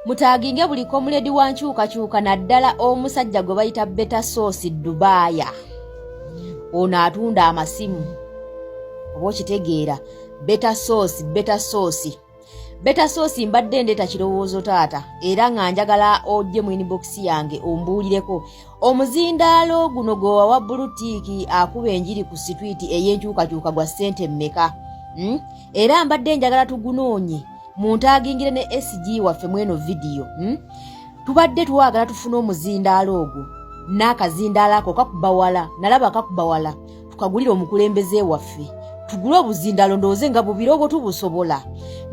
Mutaaginge buli komuledi wa nkyukakyuka naddala omusajja gwe bayita Beta Sauce Dubaaya. Ono atunda amasimu. Oba okitegeera Beta Sauce. Beta Sauce mbadde ndeeta kirowoozo taata era nga njagala ojje mu inbox yange ombuulireko. Omuzindaalo guno gwe wawa bulutiiki akuba enjiri ku sitwiti ey'enkyukakyuka gwa ssente mmeka? Era mbadde njagala tugunoonye muntaagingire ne SG waffe mweno video. Tubadde twagala tufune omuzindaalo ogwo n'akazindaalo ako kakuba wala, nalaba kakuba wala, tukagulira omukulembeze waffe. Tugula obuzindaalo ndowooze nga bubiri obwo tubusobola.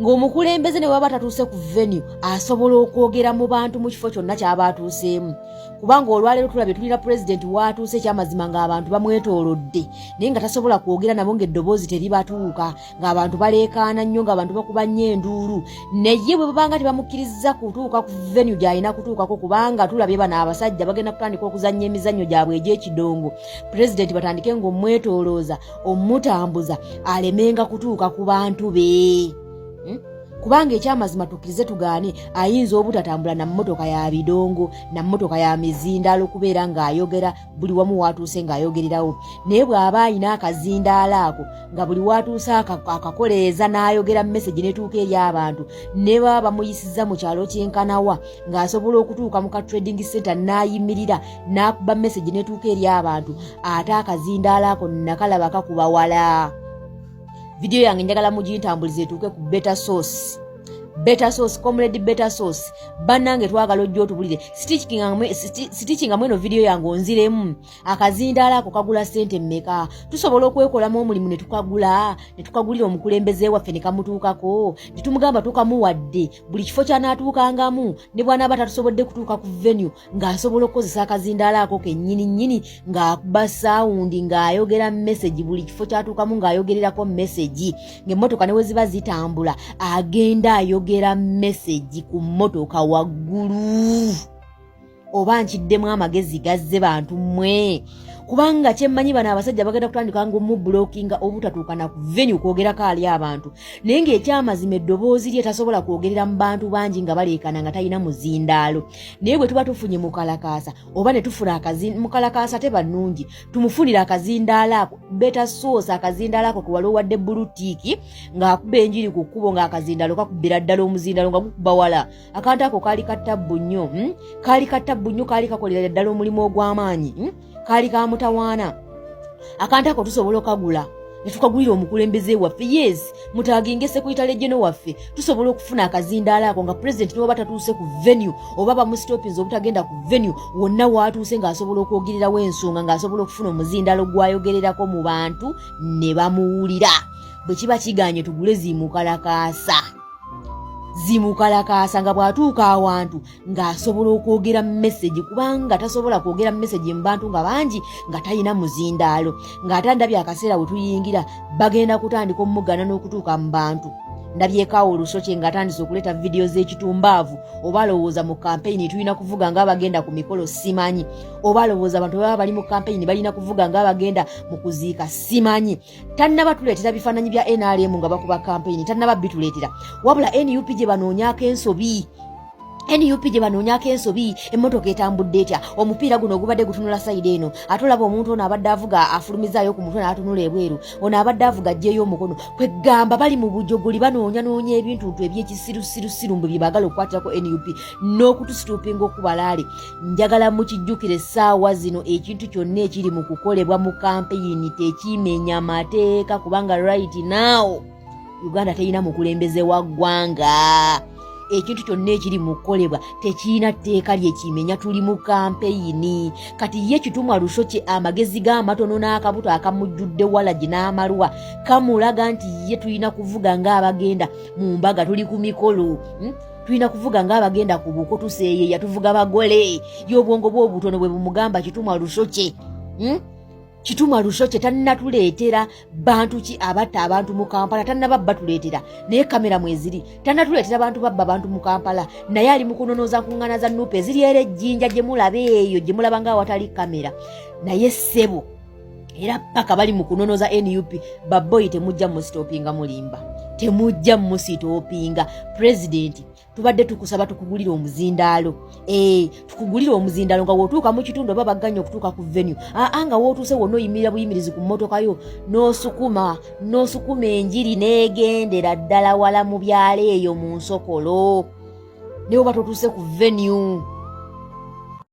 Ng'omukulembeze ne waba tatuuse ku venue asobola okwogera mu bantu mu kifo kyonna ky'aba atuuseemu. Kubanga olwaleero tulabye tulina pulezidenti w'atuuse ekyamazima ng'abantu bamwetoolodde naye nga tasobola kwogera nabo ng'eddoboozi teribatuuka, ng'abantu baleekaana nnyo, ng'abantu bakuba nnyo enduulu. Naye bwe babanga tebamukkiriza kutuuka ku venue gy'alina kutuukako kubanga tulabye bano abasajja bagenda kutandika okuzannya emizannyo gyabwe egy'ekidongo. Pulezidenti batandike ng'omwetoolooza, omutambuza alemenga kutuuka ku bantu be. Kubanga ekyamazima tukkirize tugaane ayinza obutatambula na mmotoka ya bidongo na mmotoka ya mizindaalo kubeera ng'ayogera buli wamu watuuse ng'ayogererawo. Naye bw'aba ayina akazindaalo ako nga buli watuuse akakoleeza n'ayogera message netuuka eri abantu, ne baba bamuyisizza mu kyalo kyenkanawa ng'asobola okutuuka mu ka trading center n'ayimirira n'akuba message netuuka eri abantu, ate akazindaalo ako nakalaba kakuba wala. Video yange njagala mugintambulize etuuke ku Beta Sauce, comrade Beta Sauce. Bannange twagala ojja otubulire. Stitching mweno video yange onziremu. Akazindaalo ako kagula ssente mmeka? Tusobola okwekolamu omulimu ne tukagulira omukulembeze waffe ne kamutuukako. Ne tumugamba tukamuwadde buli kifo ky'anaatuukangamu ne bw'anaaba tatusobodde kutuuka ku venue ng'asobola okukozesa akazindaalo ako kennyini ng'akuba sound ng'ayogera message buli kifo ky'atuukamu ng'ayogererako message. Ng'emmotoka ne we ziba zitambula agenda ayogera message ku mmotoka waggulu. Oba nkiddemu amagezi gazze bantu mmwe. Kubanga kyemmanyi bano abasajja bagenda kutandika ng'omublockinga obutatuuka na ku venue kwogerako ali abantu. Naye ng'ekyamazima eddoboozi lye tasobola kwogerera mu bantu bangi nga baleekana nga talina muzindaalo. Naye bwe tuba tufunye mukalakaasa oba ne tufuna mukalakaasa tebannungi, tumufunira akazindaalo ako Beta Sauce, akazindaalo ako ke wali owadde bulutiiki ng'akuba enjiri ku kkubo ng'akazindaalo kakubira ddala omuzindaalo nga gukuba wala. Akantu ako kaali kattabbu nnyo, kaali kakolera ddala omulimu ogw'amaanyi, kaali ka mutawaana. Akantu ako tusobola okagula ne tukagulira omukulembeze waffe. Yes, Mutaaginge Secretary General waffe tusobola okufuna akazindaalo ako nga president n'oba tatuuse ku venue oba bamusitopinze obutagenda ku venue, wonna watuuse ng'asobola okwogererawo ensonga, ng'asobola okufuna omuzindaalo gwayogererako mu bantu ne bamuwulira. Bwe kiba kiganye tugule zimukalakaasa nga bw'atuuka awantu ng'asobola okwogera message, kubanga tasobola kwogera message mu bantu nga bangi nga talina muzindaalo. Ng'atandabye akaseera bwe tuyingira bagenda kutandika omugana n'okutuuka mu bantu. Ndabyekaawo Olusoke ng'atandise okuleeta video z'ekitumbaavu, oba alowooza mu campaign tulina kuvuga ng'abagenda ku mikolo simanyi, oba alowooza abantu baba bali mu campaign balina kuvuga ng'abagenda mu kuziika simanyi. Tannaba tuleetera bifaananyi bya NRM nga bakuba campaign, tannaba bituleetera, wabula NUP gye banoonyaako ensobi. Emmotoka etambudde etya, omupiira guno ogubadde gutunula sayidi eno, ate olaba omuntu ono abadde avuga afulumizaayo ku mutwe n'atunula ebweru, ono abadde avuga ajjeeyo omukono. Kwegamba bali mu bujogoli banoonya ebintu eby'ekisirusiru bye baagala okukwatirako NUP n'okutusitupinga okubalaale. Njagala mukijjukire essaawa zino ekintu kyonna ekiri mu kukolebwa mu kampeyini tekimenya mateeka, kubanga right now Uganda terina mukulembeze wa ggwanga. Ekintu kyonna ekiri mu kukolebwa tekirina tteeka lyekimenya, tuli mu kampeyini. Kati ye Kitumwa Lushoke amagezi g'amatono n'akabuto akamujjudde walagi n'amalwa kamulaga nti ye tulina kuvuga ng'abagenda mu mbaga, tuli ku mikolo. Tulina kuvuga ng'abagenda ku buko tuseeyeeya, tuvuga bagole. Y'obwongo bw'obutono bwe bumugamba Kitumwa Lushoke. Kitumwa Lushoke tannatuleetera bantu ki abatta abantu mu Kampala, tannababba tuleetera. Naye kamera mweziri tannatuleetera bantu babba bantu mu Kampala, naye ali mu kunonooza nkuŋŋaana za Nuupu eziri era ejjinja gye mulaba eyo, gye mulaba ng'awatali kamera. Naye ssebo era paka bali mu kunonooza NUP, babboyi temujja musitoopinga mulimba, temujja musitoopinga. President tubadde tukusaba tukugulire omuzindaalo. Tukugulire omuzindaalo nga wootuuka mu kitundu oba baganya okutuuka ku venue. Nga wootuuse wonna oyimirira buyimirizi ku mmotoka yo n'osukuma enjiri n'egendera ddala wala mu byalo eyo mu Nsokolo. Ne bw'oba totuuse ku venue